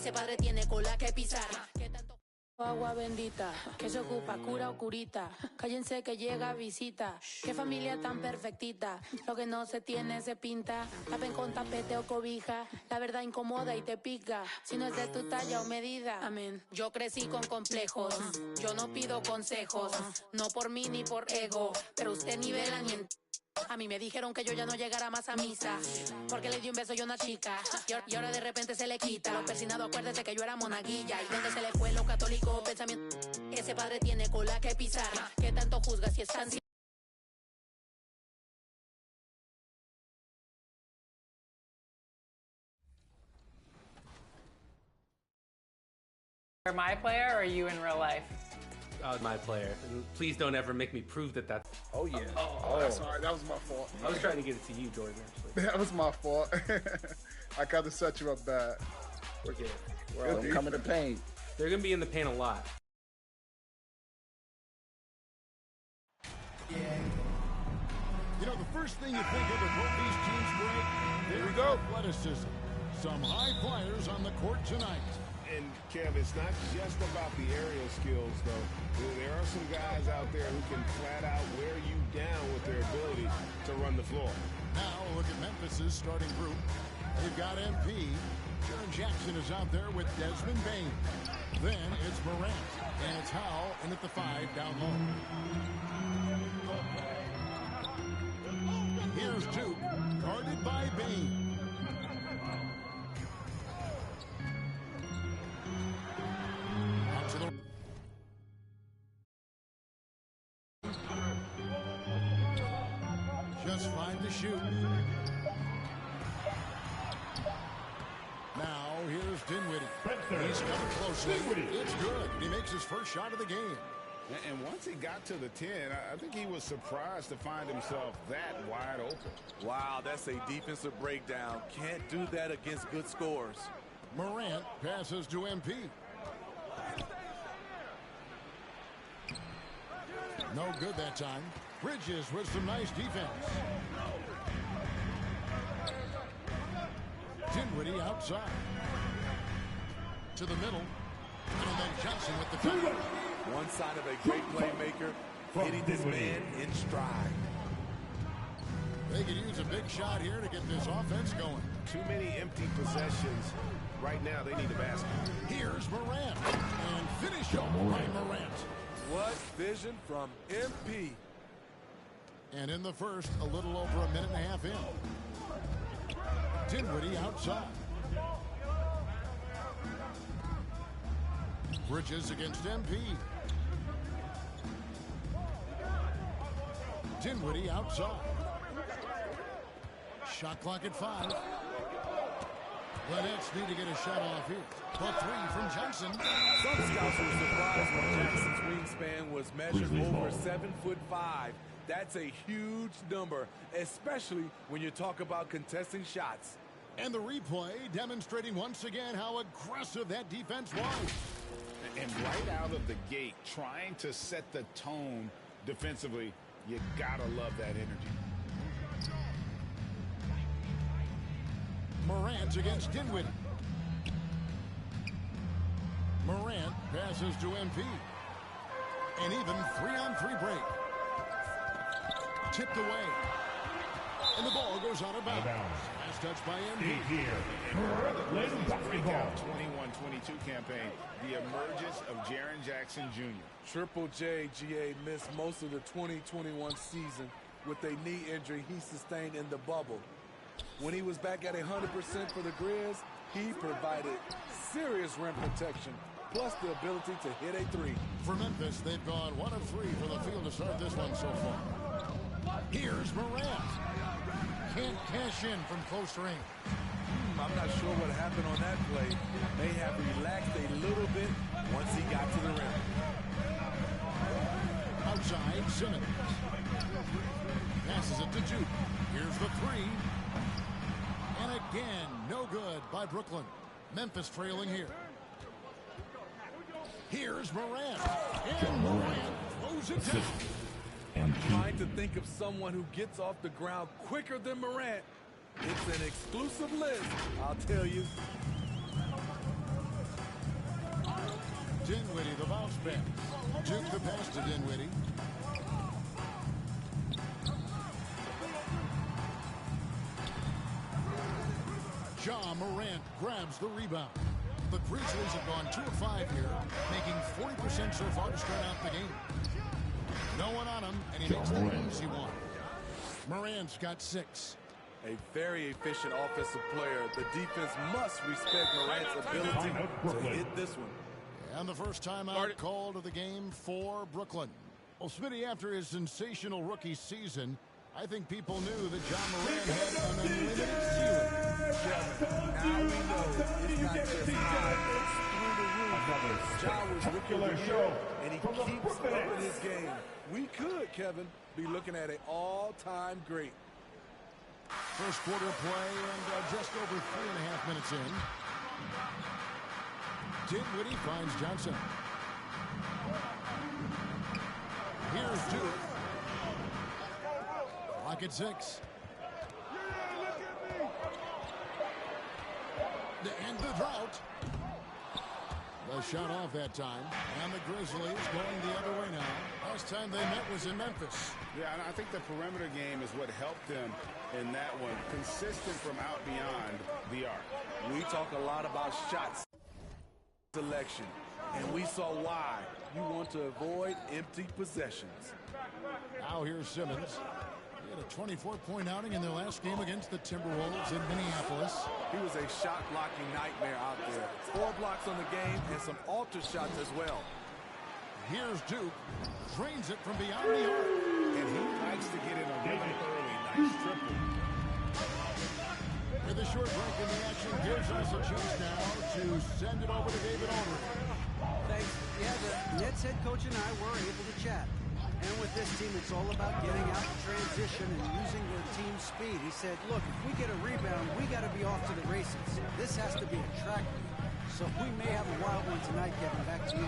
Ese padre tiene cola que pisar. ¿Qué tanto? Agua bendita, que se ocupa, cura o curita. Cállense que llega visita. Qué familia tan perfectita. Lo que no se tiene se pinta. Tapen con tapete o cobija. La verdad incomoda y te pica. Si no es de tu talla o medida. Amén. Yo crecí con complejos. Yo no pido consejos. No por mí ni por ego. Pero usted ni vela ni en... A mí me dijeron que yo ya no llegara más a misa porque le di un beso yo a una chica y ahora de repente se le quita. Lo persinado, acuérdese que yo era monaguilla. Y donde se le fue lo católico pensamiento. Ese padre tiene cola que pisar. ¿Qué tanto juzga si es tan... Are my player or are you in real life? My player. And please don't ever make me prove that that's... Oh, yeah. Oh, sorry. That was my fault. I was trying to get it to you, Jordan, actually. That was my fault. I kind of set you up bad. We're good. We're coming to paint. They're going to be in the paint a lot. You know, the first thing you think of when both these teams break, there we go. Athleticism. Some high flyers on the court tonight. And, Kev, it's not just about the aerial skills, though. There are some guys out there who can flat out wear you down with their ability to run the floor. Now, look at Memphis's starting group. They've got MP. Jaren Jackson is out there with Desmond Bain. Then it's Morant. And it's Howell in at the 5 down low. Here's Duke, guarded by Bain. Just 5 to shoot. Now here's Dinwiddie. He's coming closely. It's good. He makes his first shot of the game. And once he got to the 10, I think he was surprised to find himself that wide open. Wow, that's a defensive breakdown. Can't do that against good scores. Morant passes to MP. No good that time. Bridges with some nice defense. Dinwiddie outside. To the middle. And then Johnson with the cover. One side of a great playmaker, hitting this man in stride. They could use a big shot here to get this offense going. Too many empty possessions. Right now, they need a basket. Here's Morant. And finish off by Morant. What vision from MP. And in the first, a little over a minute and a half in. Dinwiddie outside. Bridges against MP. Dinwiddie outside. Shot clock at 5. The Nets need to get a shot off here. The 3 from Johnson. Some scouts were surprised when Jackson's wingspan was measured over 7'5". That's a huge number, especially when you talk about contesting shots. And the replay demonstrating once again how aggressive that defense was. And right out of the gate, trying to set the tone defensively, you gotta love that energy. Morant against Dinwiddie. Morant passes to MP. An even 3-on-3 break. Tipped away. And the ball goes out of bounds. Last touch by MP. Breakout 21-22 campaign. The emergence of Jaren Jackson Jr. Triple J, GA, missed most of the 2021 season with a knee injury he sustained in the bubble. When he was back at 100% for the Grizz, he provided serious rim protection, plus the ability to hit a 3. For Memphis, they've gone 1 of 3 from the field to start this one so far. Here's Morant. Can't cash in from close range. I'm not sure what happened on that play. May have relaxed a little bit once he got to the rim. Outside, Simmons. Passes it to Duke. Here's the 3. And again, no good by Brooklyn. Memphis trailing here. Here's Morant. And Morant throws it down. I'm trying to think of someone who gets off the ground quicker than Morant. It's an exclusive list, I'll tell you. Dinwiddie, the bounce back. Duke the pass to Dinwiddie. Ja Morant grabs the rebound. The Grizzlies have gone 2 of 5 here, making 40% so far to start out the game. No one on him, and he makes the easy one. Morant's got 6. A very efficient offensive player. The defense must respect Morant's ability to hit this one. And the first timeout called of the game for Brooklyn. Well, Smitty, after his sensational rookie season, I think people knew that Ja Morant had an unlimited ceiling. Now we know it's not just high, it's through the roof. Ja was rookie of the year, and he keeps upping his game. We could, Kevin, be looking at an all-time great. First quarter play and just over 3.5 minutes in. Dinwiddie finds Johnson. Here's Duke. Clock at 6. To end the drought. The shot off that time. And the Grizzlies going the other way now. Last time they met was in Memphis. Yeah, and I think the perimeter game is what helped them in that one. Consistent from out beyond the arc. We talk a lot about shot selection, and we saw why. You want to avoid empty possessions. Now here's Simmons. He had a 24-point outing in their last game against the Timberwolves in Minneapolis. He was a shot-blocking nightmare out there. 4 blocks on the game and some alter shots as well. Here's Duke. Drains it from beyond the arc. And he likes to get in a really early. Nice triple. With a short break in the action gives us a chance now to send it over to David Aldridge. Thanks. Yeah, the Nets head coach and I were able to chat. And with this team, it's all about getting out in transition and using their team speed. He said, look, if we get a rebound, we got to be off to the races. This has to be a track meet. So we may have a wild one tonight, Kevin. Back to you.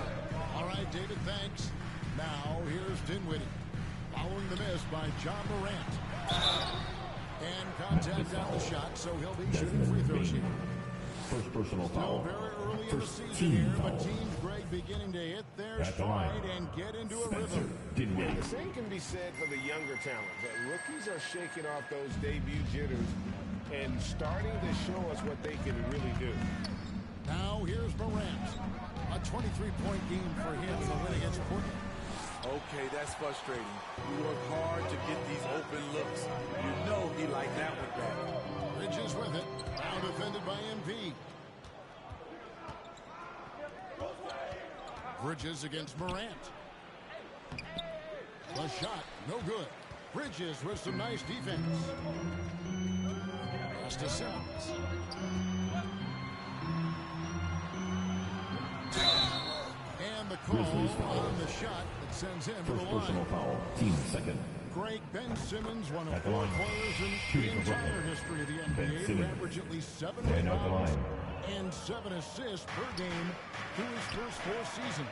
All right, David, thanks. Now, here's Dinwiddie. Following the miss by Ja Morant. And contact on the shot, so he'll be shooting free throws here. First personal foul. Still very early in the season here, but Team Greg beginning to hit their stride and get into a rhythm. The same can be said for the younger talent. That rookies are shaking off those debut jitters and starting to show us what they can really do. Now here's Morant. A 23-point game for him in the win against Portland. Okay, that's frustrating. You work hard to get these open looks. You know he liked that one back. Bridges with it. Now defended by MP. Bridges against Morant. The shot, no good. Bridges with some nice defense. Pass to Simmons. And the call on the shot that sends him to the line. Personal foul, team second. Great Ben Simmons, one of 4 players in the entire history of the NBA, who averaged at least 7 rebounds and 7 assists per game through his first 4 seasons.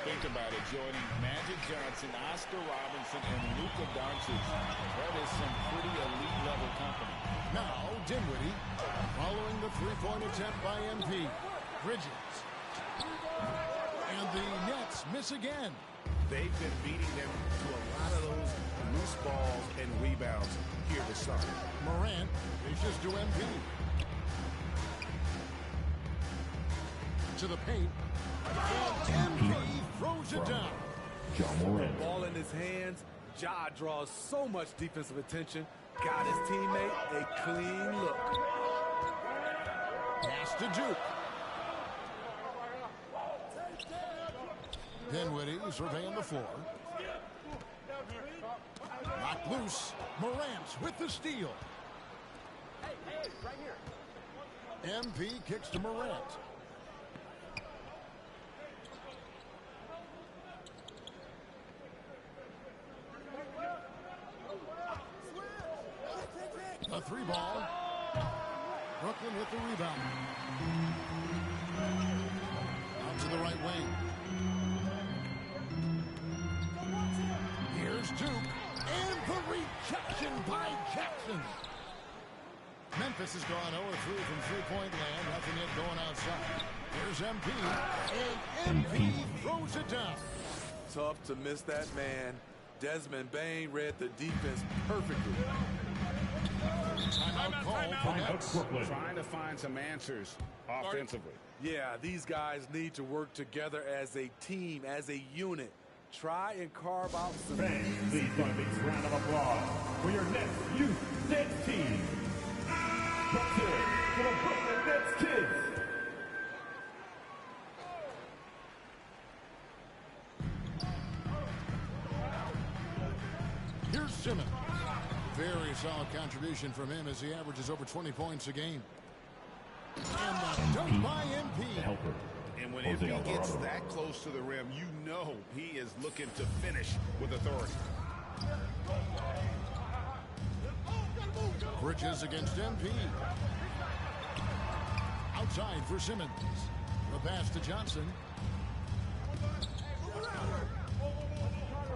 Think about it, Jordan. Magic Johnson, Oscar Robinson, and Luka Doncic. That is some pretty elite-level company. Now, Dinwiddie, following the 3-point attempt by MP. Bridges. And the Nets miss again. They've been beating them to a lot of those loose balls and rebounds here this summer. Morant reaches to MP. To the paint. And MP throws it down. Ja Morant. Ball in his hands. Ja draws so much defensive attention. Got his teammate a clean look. Pass to Duke. Dinwiddie surveying the floor. Knocked loose. Morant with the steal. Hey, right here. MP kicks to Morant. A 3-ball. Brooklyn with the rebound. Out to the right wing. Here's Duke. And the rejection by Jackson. Memphis has gone 0-3 from 3-point land. Nothing yet going outside. Here's Here's MP, and MP throws it down. Tough to miss that man. Desmond Bain read the defense perfectly. Timeout call for Nets. Trying to find some answers offensively. Yeah, these guys need to work together as a team, as a unit. Try and carve out some... Fans, please join a big round of applause for your Nets Youth Dance Team. Let's hear it for the Brooklyn Nets kids. Here's Simmons. Very solid contribution from him as he averages over 20 points a game. And the dunk by MP. Helper. And when MP gets that close to the rim, you know he is looking to finish with authority. Bridges against MP. Outside for Simmons. The pass to Johnson.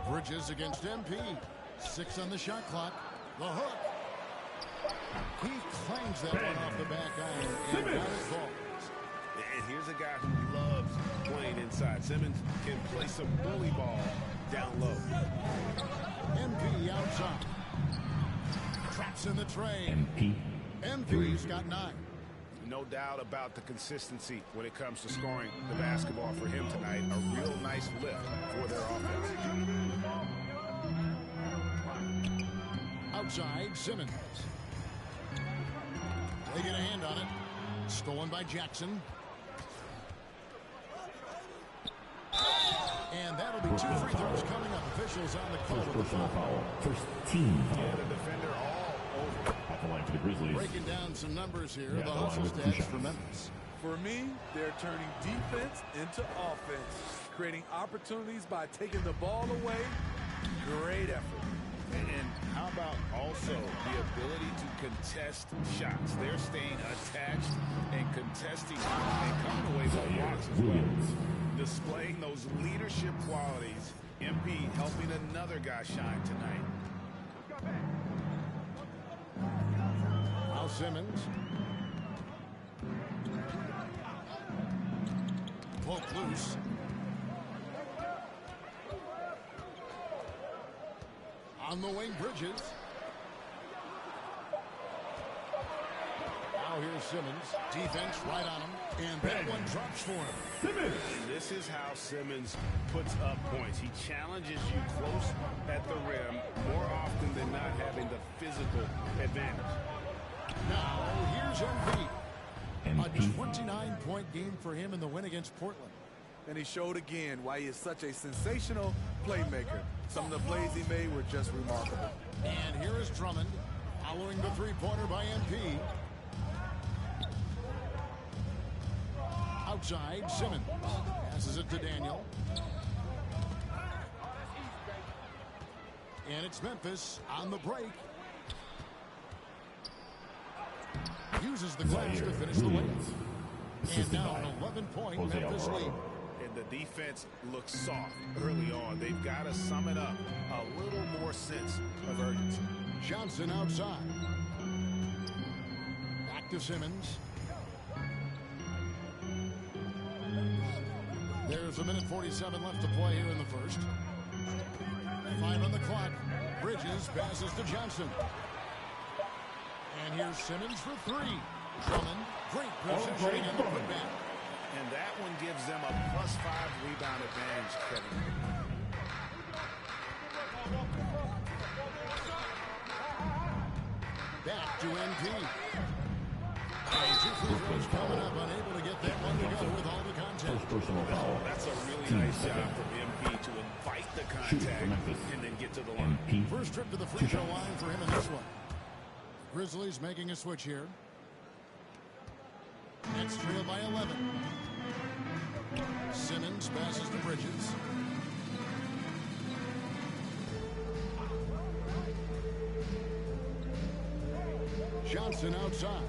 Bridges against MP. 6 on the shot clock. The hook. He claims that one off the back iron and got it ball. And here's a guy who loves playing inside. Simmons can play some bully ball down low. MP outside. Traps in the tray. MP's got 9. No doubt about the consistency when it comes to scoring the basketball for him tonight. A real nice lift for their offense. Outside, Simmons. They get a hand on it. Stolen by Jackson. And that'll be 2 free throws coming up. Officials on the call. First personal foul. First team foul. Yeah, the defender all over. At the line for the Grizzlies. Breaking down some numbers here. The hustle stats for Memphis. For me, they're turning defense into offense. Creating opportunities by taking the ball away. Great effort. And how about also the ability to contest shots? They're staying attached and contesting and coming away with blocks as well. Displaying those leadership qualities. MP helping another guy shine tonight. Now Simmons. Poke loose. On the wing, Bridges. Now here's Simmons. Defense right on him. And that one drops for him. And this is how Simmons puts up points. He challenges you close at the rim more often than not, having the physical advantage. Now here's MP. A 29-point game for him in the win against Portland. And he showed again why he is such a sensational playmaker. Some of the plays he made were just remarkable. And here is Drummond following the three-pointer by MP. Outside, Simmons passes it to Daniel. And it's Memphis on the break. Uses the glass to finish the layup. And now an 11-point Memphis lead. And the defense looks soft early on. They've got to sum it up. A little more sense of urgency. Johnson outside. Back to Simmons. There's 1:47 left to play here in the first. 5 on the clock. Bridges passes to Johnson. And here's Simmons for 3. Drummond, great positioning in the putback. And that one gives them a +5 rebound advantage, Kevin. Back to MP. And 2 free throws coming up, unable to get that one together with all the contact. First personal foul. That's a really nice job from MP to invite the contact and then get to the line. First trip to the free throw line for him in this one. Grizzlies making a switch here. Nets trail by 11. Simmons passes to Bridges. Johnson outside.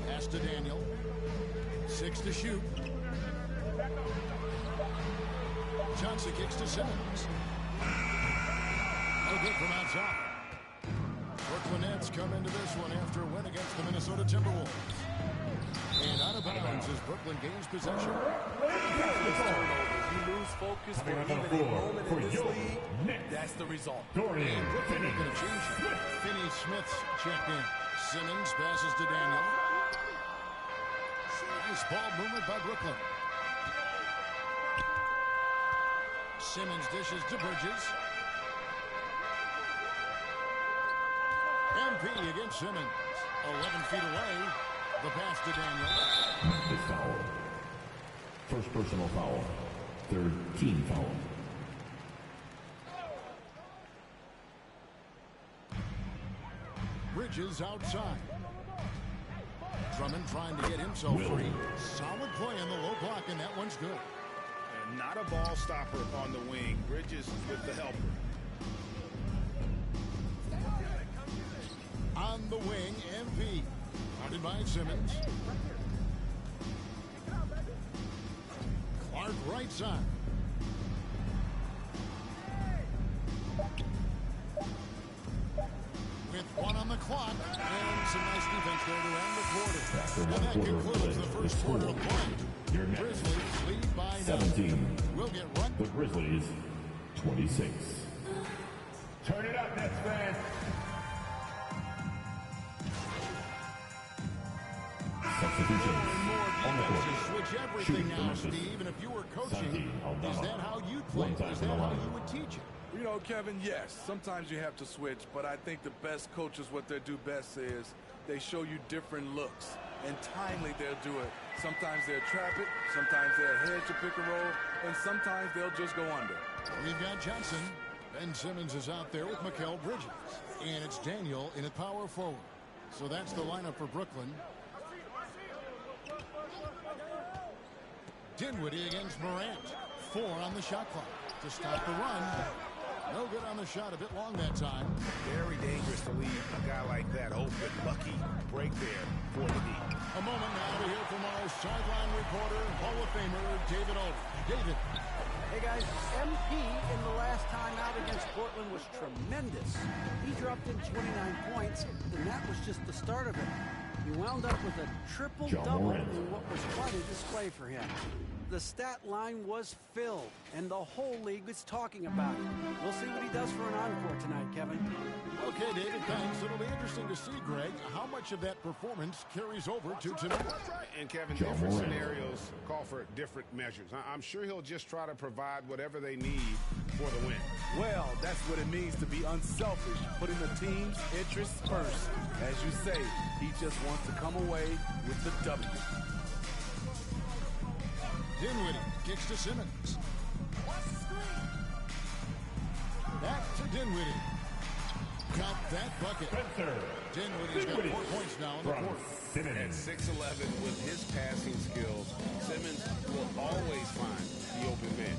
Pass to Daniel. 6 to shoot. Johnson kicks to Simmons. No good from outside. Brooklyn Nets come into this one after a win against the Minnesota Timberwolves. And out of bounds as Brooklyn gains possession. You lose focus for even a moment in this league, that's the result. And Brooklyn are going to change it. Finney-Smith's checked in. Simmons passes to Daniel. Nice ball movement by Brooklyn. Simmons dishes to Bridges. MP against Simmons. 11 feet away. The pass to Daniel. This foul. First personal foul. Third team foul. Bridges outside. Drummond trying to get himself free. Solid play on the low block, and that one's good. And not a ball stopper on the wing. Bridges with the helper. On the wing, MP. Guarded by Simmons. Clark right side. With one on the clock, and some nice defense there to end the quarter. After And one that quarter of concludes the play, first the quarter score. of play. Your next. Grizzlies lead by 17. 9. We'll get run. The Grizzlies, 26. Turn it up, Nets fans. Substitutions. On the court. You switch everything Shooting for now, Memphis. Steve, and if you were coaching, Santi Aldama. is that how you'd play? One time Is for that the how line. you would teach it? You know, Kevin, yes, sometimes you have to switch, but I think the best coaches, what they do best is they show you different looks, and timely they'll do it. Sometimes they'll trap it, sometimes they'll hedge a pick and roll, and sometimes they'll just go under. We've got Johnson. Ben Simmons is out there with Mikal Bridges. And it's Daniel in at power forward. So that's the lineup for Brooklyn. Dinwiddie against Morant. 4 on the shot clock to stop the run. No good on the shot, a bit long that time. Very dangerous to leave a guy like that open. Lucky break there for the D. A moment now to hear from our sideline reporter, Hall of Famer David Oldham. David. Hey guys, MP in the last time out against Portland was tremendous. He dropped in 29 points, and that was just the start of it. He wound up with a triple-double in what was quite a display for him. The stat line was filled, and the whole league is talking about it. We'll see what he does for an encore tonight, Kevin. Okay, David, thanks. It'll be interesting to see, Greg, how much of that performance carries over to tonight. And Kevin, different scenarios call for different measures. I'm sure he'll just try to provide whatever they need for the win. Well, that's what it means to be unselfish, putting the team's interests first. As you say, he just wants to come away with the W. Dinwiddie kicks to Simmons. Back to Dinwiddie. Got that bucket. Dinwiddie's got 4 points now in the quarter. At 6'11" with his passing skills, Simmons will always find the open man.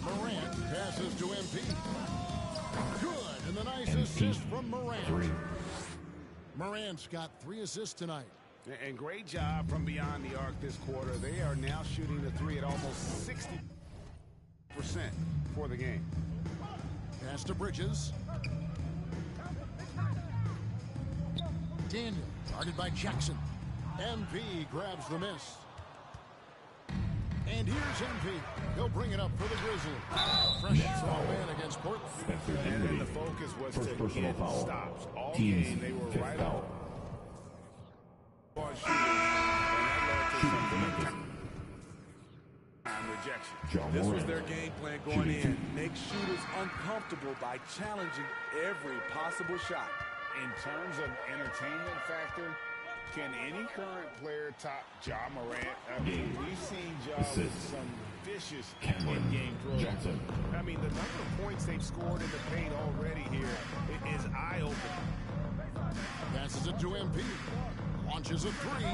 Morant passes to MP. Good, and the nice assist from Morant. Morant's got 3 assists tonight. And great job from beyond the arc this quarter. They are now shooting the 3 at almost 60% for the game. Pass to Bridges. Daniel, guarded by Jackson. MP grabs the miss. And here's MP. He'll bring it up for the Grizzlies. Fresh foul man against Portland. And the focus was to get stops. All Team's game, they were fifth right foul. on shooting. And that led to some rejection. This was their game plan going in. Make shooters uncomfortable by challenging every possible shot. In terms of entertainment factor, can any current player top Ja Morant? I mean, we've seen Ja with some vicious in-game throws. I mean, the number of points they've scored in the paint already here is eye-opening. Passes it to MP. Launches a 3.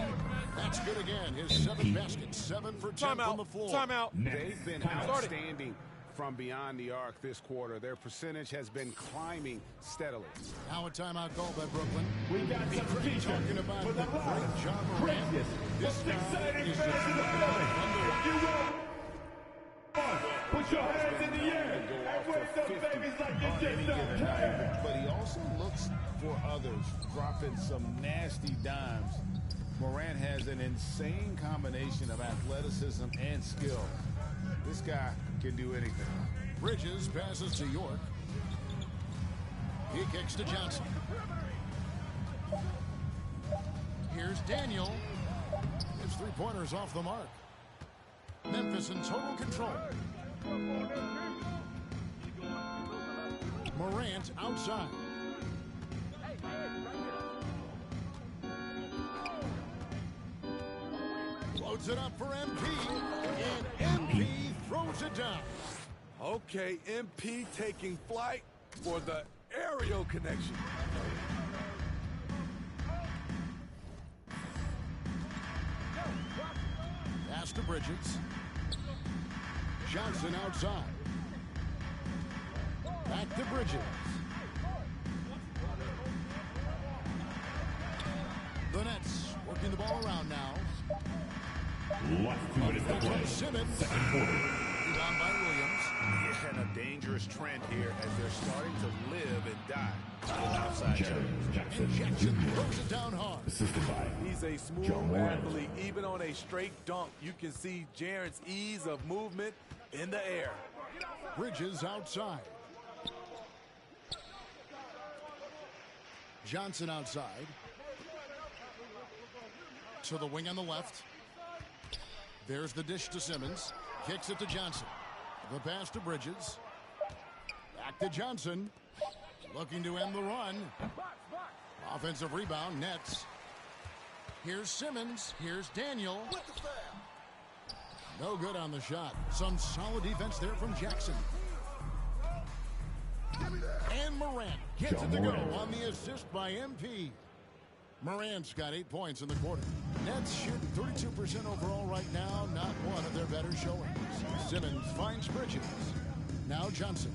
That's good again. His 7th basket. 7 for 10 from the floor. Timeout. They've been outstanding from beyond the arc this quarter. Their percentage has been climbing steadily. Now a timeout called by Brooklyn. We got substitution talking about for the the great Ja Morant. greatest, This most guy exciting is fans just in the building. If you will, put your hands in the air and wave those babies like you just don't care. But he also looks for others, dropping some nasty dimes Morant has an insane combination of athleticism and skill. This guy can do anything. Bridges passes to York. He kicks to Johnson. Here's Daniel. His three-pointers off the mark. Memphis in total control. Morant outside. Loads it up for MP, and MP throws it down. Okay, MP taking flight for the aerial connection. Pass to Bridges. Johnson outside. Back to Bridges. The Nets working the ball around now. Last 2 minutes to play. Simmons. Second quarter. Rebound by Williams. Yeah, and a dangerous trend here as they're starting to live and die on an outside Jared shot. Jackson And Jackson Jr. throws it down hard. Assisted by He's a smooth John Morant. athlete. Even on a straight dunk, you can see Jaren's ease of movement in the air. Bridges outside. Johnson outside. To the wing on the left. There's the dish to Simmons. Kicks it to Johnson. The pass to Bridges. Back to Johnson. Looking to end the run. Offensive rebound, Nets. Here's Simmons. Here's Daniel. No good on the shot. Some solid defense there from Jackson. And Morant gets it to go on the assist by MP. Morant's got 8 points in the quarter. Nets shooting 32% overall right now. Not one of their better showings. Simmons finds Bridges. Now Johnson.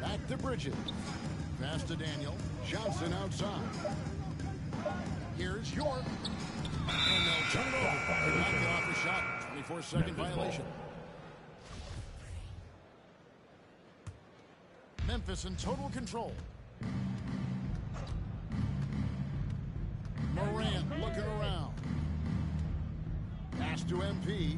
Back to Bridges. Pass to Daniel. Johnson outside. Here's York. And they'll turn it over. They knocked it off the shot. 24-second violation. Memphis in total control. Morant looking around. Pass to MP.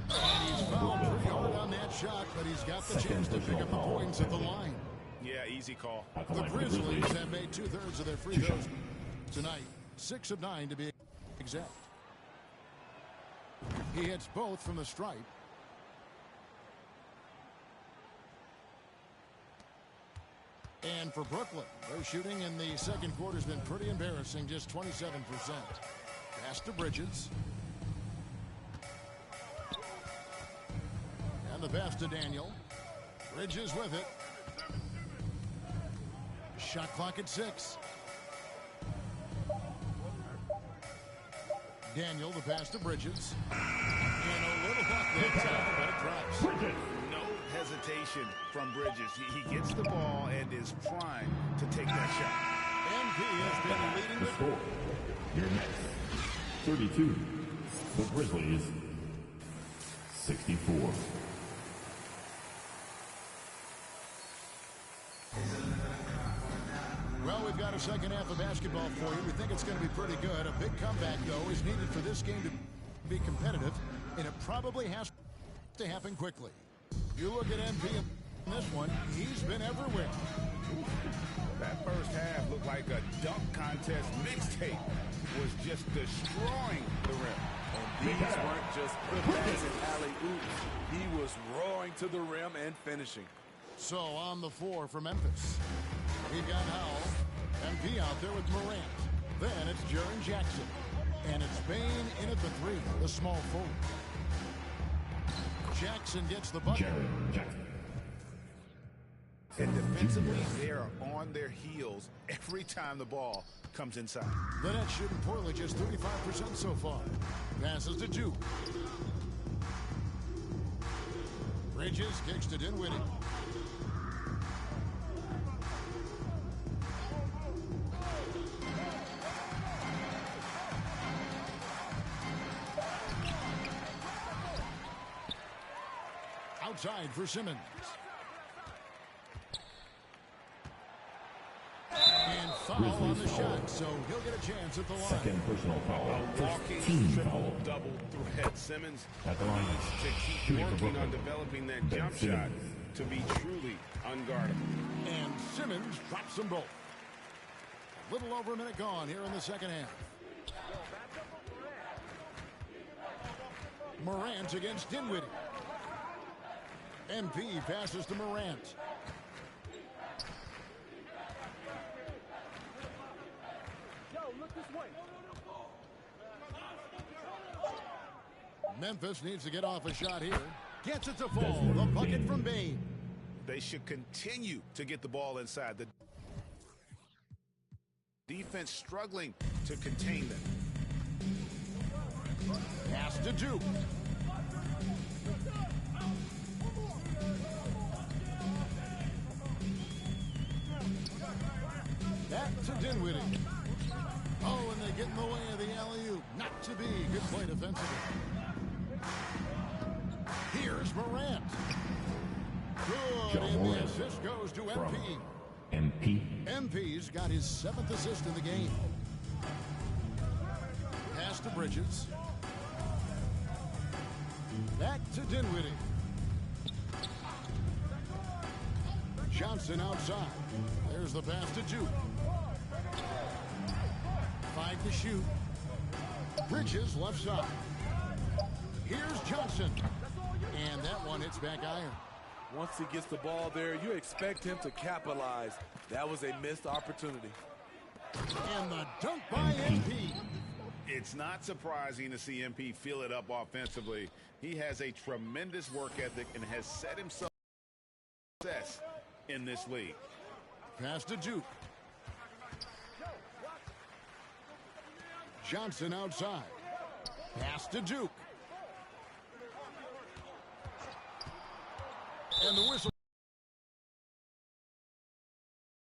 And he's fouled pretty hard on that shot, but he's got the chance to pick up the points at the line. Yeah, easy call. The Grizzlies have made 2/3 of their free throws tonight. 6 of 9 to be exact. He hits both from the stripe. And for Brooklyn, their shooting in the second quarter has been pretty embarrassing, just 27%. Pass to Bridges. And the pass to Daniel. Bridges with it. Shot clock at 6. Daniel, the pass to Bridges. And a little luck that time, but it drops. Bridges. No hesitation from Bridges. He gets the ball and is primed to take that shot. MP has been leading The the score. Your next 32. The Grizzlies 64. Well, we've got a second half of basketball for you. We think it's going to be pretty good. A big comeback, though, is needed for this game to be competitive, and it probably has to happen quickly. You look at MP in this one, he's been everywhere. That first half looked like a dunk contest mixtape. Was just destroying the rim. And these weren't just putbacks and alley-oops. He was roaring to the rim and finishing. So on the floor for Memphis, we've got Howell, MP out there with Morant. Then it's Jaren Jackson. And it's Bain in at the 3, the small forward. Jackson gets the bucket. Jared Jackson. And defensively, they are on their heels every time the ball comes inside. The Nets shooting poorly, just 35% so far. Passes to Duke. Bridges kicks to Dinwiddie. outside for Simmons. And foul on the shot, so he'll get a chance at the line. Second personal foul. A walking Team triple foul. double threat. Simmons At the line. needs to keep Shooting for working Brooklyn. on developing that jump shot to be truly unguardable. And Simmons drops them both. A little over a minute gone here in the second half. Morant against Dinwiddie. MP passes to Morant. Memphis needs to get off a shot here. Gets it to fall. The bucket from Bain. They should continue to get the ball inside. The defense struggling to contain them. Pass to Duke. Back to Dinwiddie. Oh, and they get in the way of the alley-oop. Not to be. Good play defensively. Here's Morant. Good. And the assist goes to MP. MP. MP's got his 7th assist in the game. Pass to Bridges. Back to Dinwiddie. Johnson outside. There's the pass to Duke. 5 to shoot. Bridges left side. Here's Johnson. And that one hits back iron. Once he gets the ball there, you expect him to capitalize. That was a missed opportunity. And the dunk by MP. It's not surprising to see MP fill it up offensively. He has a tremendous work ethic and has set himself up for success in this league. Pass to Duke. Johnson outside. Pass to Duke. And the whistle.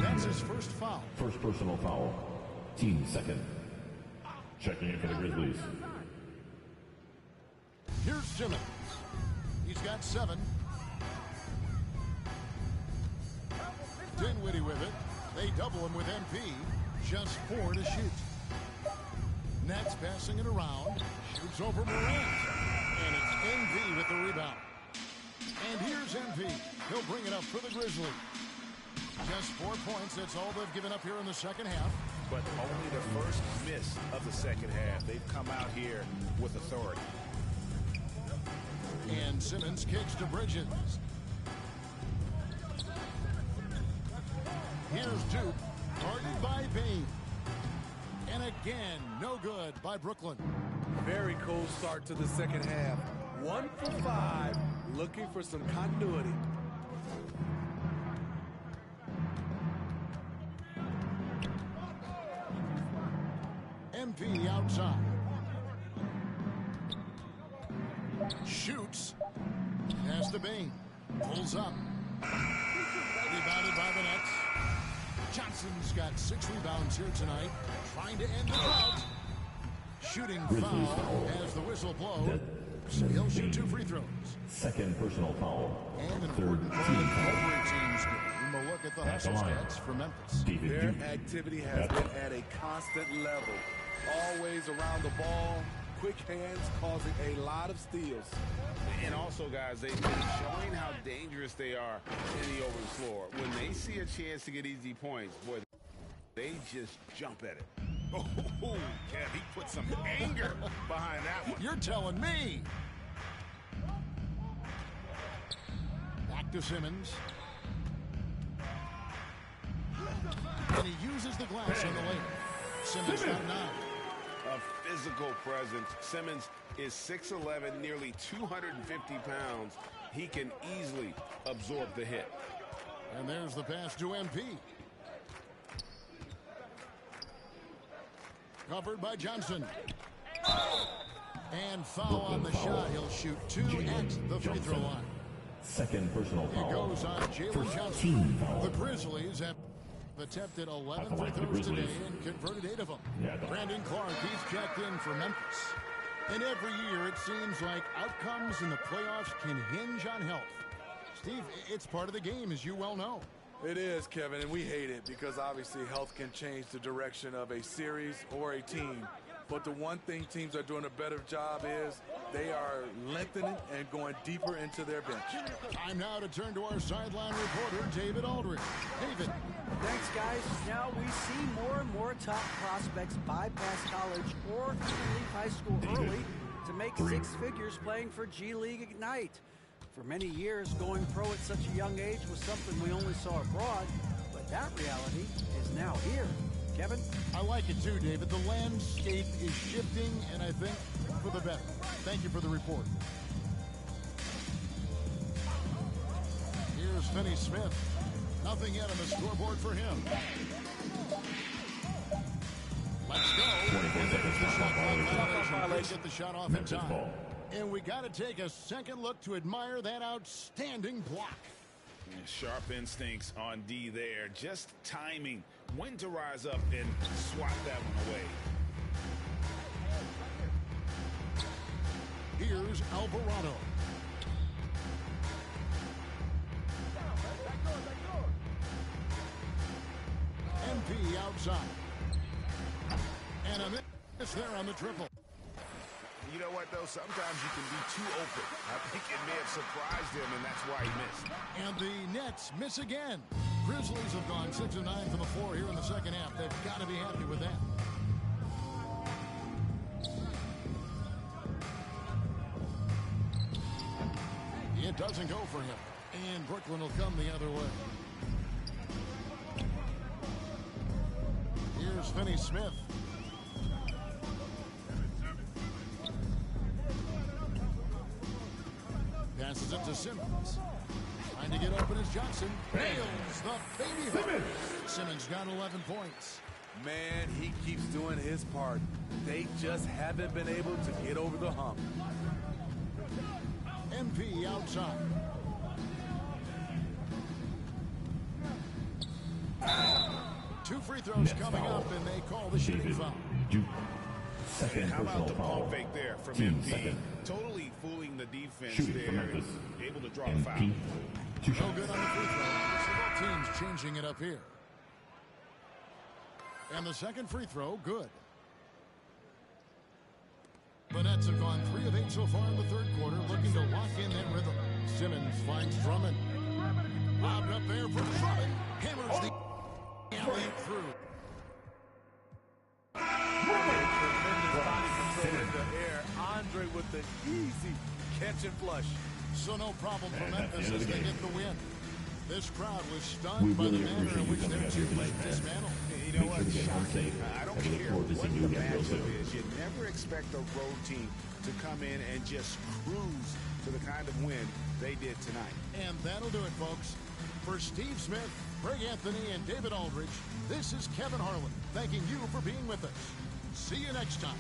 That's his first foul. First personal foul. Team second. Checking in for the Grizzlies. Here's Simmons. He's got 7. Dinwiddie with it. They double him with MP. Just 4 to shoot. Nets passing it around. Shoots over Morant. And it's NV with the rebound. And here's NV. He'll bring it up for the Grizzlies. Just 4 points. That's all they've given up here in the second half. But only the first miss of the second half. They've come out here with authority. And Simmons kicks to Bridges. Here's Duke. Guarded by Bain. And again, no good by Brooklyn. Very cold start to the second half. 1 for 5, looking for some continuity. MP outside. Shoots. Pass to Bain. Pulls up. Rebounded by the Nets. Johnson's got 6 rebounds here tonight. Trying to end the drought. Shooting foul as the whistle blows. He'll shoot 2 free throws. Second personal foul. And an Third important team play foul. every team's game. We'll look at the hustle stats for Memphis. Their activity has been at a constant level. Always around the ball. Quick hands causing a lot of steals. And also, guys, they've been showing how dangerous they are in the open floor. When they see a chance to get easy points, boy, they just jump at it. Oh, Kev, he put some anger behind that one. You're telling me. Back to Simmons. And he uses the glass on the lane. Simmons got 9. A physical presence. Simmons is 6'11", nearly 250 pounds. He can easily absorb the hit. And there's the pass to MP. Covered by Johnson. And foul on the shot. He'll shoot 2 at the free throw line. Second personal foul. It goes on Jalen First Johnson. team foul. The Grizzlies have attempted 11 free throws today and converted 8 of them. Brandon Clark, he's checked in for Memphis. And every year it seems like outcomes in the playoffs can hinge on health. Steve, it's part of the game, as you well know. It is, Kevin, and we hate it because obviously health can change the direction of a series or a team. But the one thing teams are doing a better job is they are lengthening and going deeper into their bench. Time now to turn to our sideline reporter, David Aldridge. David. Thanks, guys. Now we see more and more top prospects bypass college or even leave high school early to make six figures playing for G League Ignite. For many years, going pro at such a young age was something we only saw abroad, but that reality is now here. Kevin? I like it too, David. The landscape is shifting, and I think for the better. Thank you for the report. Here's Finney Smith. Nothing yet on the scoreboard for him. Let's go. 24 seconds for shot violation. Get the shot off in time. And we got to take a second look to admire that outstanding block. Sharp instincts on D there. Just timing when to rise up and swat that one away. Here's Alvarado. MP outside. And a miss there on the triple. You know what, though? Sometimes you can be too open. I think it may have surprised him, and that's why he missed. And the Nets miss again. Grizzlies have gone 6 of 9 from the floor here in the second half. They've got to be happy with that. It doesn't go for him. And Brooklyn will come the other way. Here's Finney Smith. Passes it to Simmons. Trying to get open as Johnson. Nails the baby hook. Simmons got 11 points. Man, he keeps doing his part. They just haven't been able to get over the hump. MP outside. Two free throws Nets coming foul. up, and they call the shooting foul. Second How about the personal pump foul. fake there from Team MP? second. Totally fooling the defense Shooting for there. Memphis. Able to draw the foul. MP. Two No shots. good on the free throw. So both teams changing it up here. And the second free throw, good. The Nets have gone 3 of 8 so far in the third quarter, looking to lock in that rhythm. Simmons finds Drummond. Lobbed up there for Drummond. Hammers the alley through. Tremendous body control in the air. Andre with the easy catch and flush. So no problem for And that's Memphis the end as of the they game. get the win. This crowd was We stunned by the really manner in appreciate you which coming their out here team was tonight, man. dismantled. You know Make what? sure to get home Shocking. safe. I don't And we look care forward to what seeing the you again real matchup soon. is. You never expect a road team to come in and just cruise to the kind of win they did tonight. And that'll do it, folks. For Steve Smith, Greg Anthony, and David Aldridge, this is Kevin Harlan thanking you for being with us. See you next time.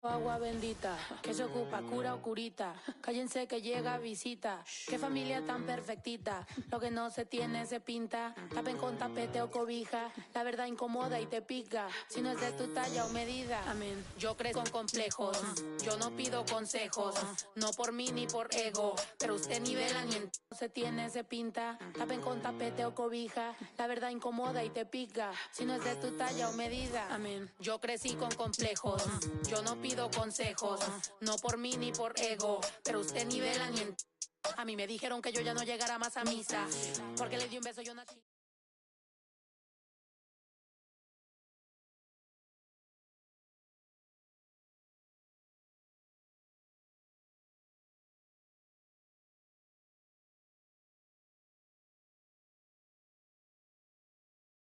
Agua bendita, que se ocupa, cura o curita. Cállense que llega visita. Qué familia tan perfectita. Lo que no se tiene se pinta. Tapen con tapete o cobija. La verdad incomoda y te pica. Si no es de tu talla o medida. Amén. Yo crezco con complejos. Yo no pido consejos. No por mí ni por ego. Pero usted nivela ni en se tiene se pinta. Tapen con tapete o cobija. La verdad incomoda y te pica. Si no es de tu talla o medida. Amén. Yo crecí con complejos. Yo no pido consejos, no por mí ni por ego, pero usted nivela ni en... A mí me dijeron que yo ya no llegara más a misa, porque le di un beso y una chica.